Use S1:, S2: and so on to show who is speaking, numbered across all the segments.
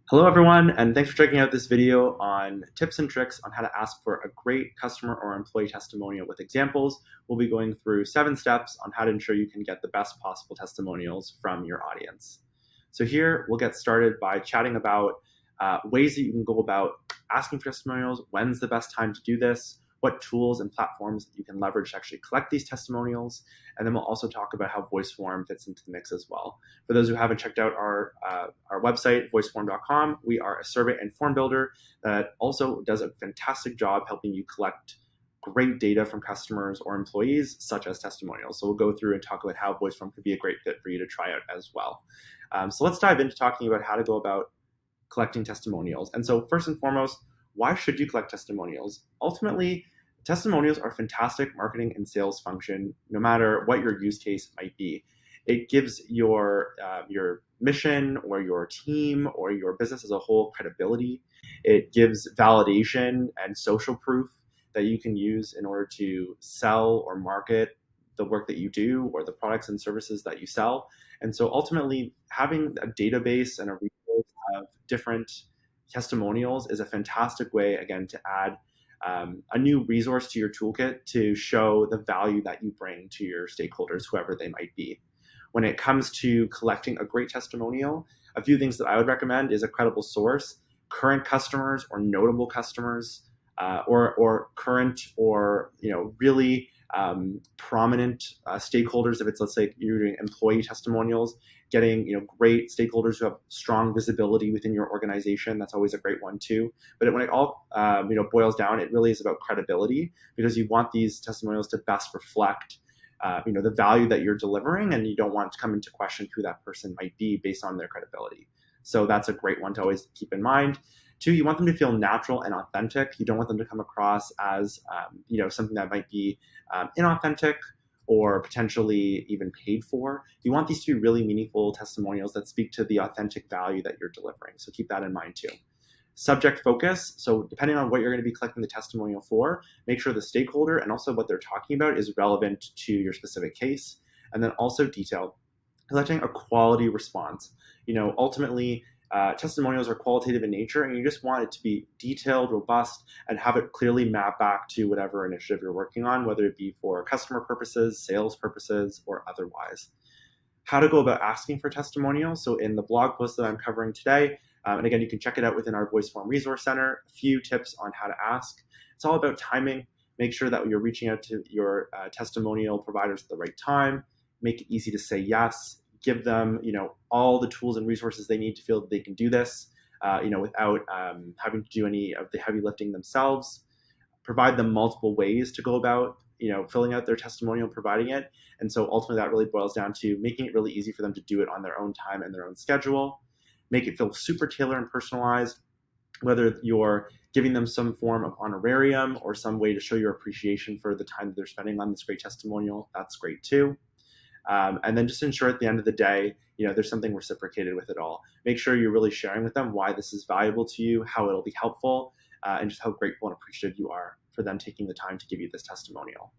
S1: Hello everyone, and thanks for checking out this video on tips and tricks on how to ask for a great customer or employee testimonial with examples. We'll be going through 7 steps on how to ensure you can get the best possible testimonials from your audience. So here we'll get started by chatting about ways that you can go about asking for testimonials, when's the best time to do this, what tools and platforms you can leverage to actually collect these testimonials, and then we'll also talk about how VoiceForm fits into the mix as well. For those who haven't checked out our website, voiceform.com, we are a survey and form builder that also does a fantastic job helping you collect great data from customers or employees, such as testimonials. So we'll go through and talk about how VoiceForm could be a great fit for you to try out as well. So let's dive into talking about how to go about collecting testimonials. And so first and foremost, why should you collect testimonials? Ultimately, testimonials are a fantastic marketing and sales function, no matter what your use case might be. It gives your mission or your team or your business as a whole credibility. It gives validation and social proof that you can use in order to sell or market the work that you do or the products and services that you sell. And so ultimately, having a database and a resource of different testimonials is a fantastic way, again, to add a new resource to your toolkit to show the value that you bring to your stakeholders, whoever they might be. When it comes to collecting a great testimonial, a few things that I would recommend is a credible source, current customers or notable customers, or current or really prominent stakeholders. If it's, let's say, you're doing employee testimonials, getting great stakeholders who have strong visibility within your organization, that's always a great one too. But when it all boils down, it really is about credibility, because you want these testimonials to best reflect the value that you're delivering, and you don't want to come into question who that person might be based on their credibility. So that's a great one to always keep in mind. 2, you want them to feel natural and authentic. You don't want them to come across as something that might be inauthentic or potentially even paid for. You want these to be really meaningful testimonials that speak to the authentic value that you're delivering. So keep that in mind too. Subject focus. So depending on what you're going to be collecting the testimonial for, make sure the stakeholder and also what they're talking about is relevant to your specific case. And then also detail. Collecting a quality response. Ultimately, testimonials are qualitative in nature, and you just want it to be detailed, robust, and have it clearly map back to whatever initiative you're working on, whether it be for customer purposes, sales purposes, or otherwise. How to go about asking for testimonials. So in the blog post that I'm covering today, and again, you can check it out within our VoiceForm Resource Center, a few tips on how to ask. It's all about timing. Make sure that you're reaching out to your testimonial providers at the right time. Make it easy to say yes. Give them, all the tools and resources they need to feel that they can do this, without having to do any of the heavy lifting themselves. Provide them multiple ways to go about, filling out their testimonial, providing it. And so ultimately that really boils down to making it really easy for them to do it on their own time and their own schedule. Make it feel super tailored and personalized, whether you're giving them some form of honorarium or some way to show your appreciation for the time that they're spending on this great testimonial. That's great too. And then just ensure at the end of the day, there's something reciprocated with it all. Make sure you're really sharing with them why this is valuable to you, how it'll be helpful, and just how grateful and appreciative you are for them taking the time to give you this testimonial.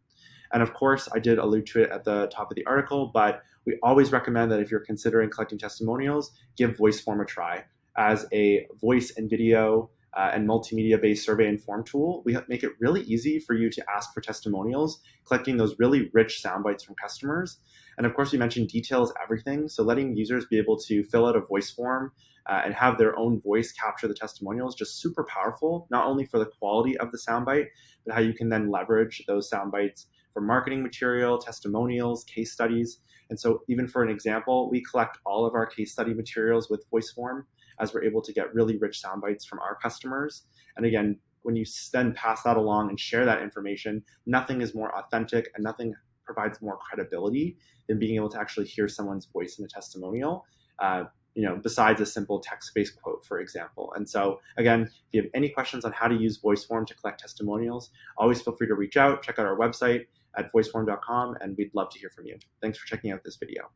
S1: And of course, I did allude to it at the top of the article, but we always recommend that if you're considering collecting testimonials, give VoiceForm a try. As a voice and video and multimedia-based survey and form tool, we make it really easy for you to ask for testimonials, collecting those really rich sound bites from customers. And of course, we mentioned detail is everything. So letting users be able to fill out a voice form and have their own voice capture the testimonial is just super powerful, not only for the quality of the soundbite, but how you can then leverage those sound bites for marketing material, testimonials, case studies. And so even for an example, we collect all of our case study materials with VoiceForm, as we're able to get really rich sound bites from our customers. And again, when you then pass that along and share that information, nothing is more authentic and nothing provides more credibility than being able to actually hear someone's voice in a testimonial, besides a simple text-based quote, for example. And so again, if you have any questions on how to use VoiceForm to collect testimonials, always feel free to reach out, check out our website at voiceform.com, and we'd love to hear from you. Thanks for checking out this video.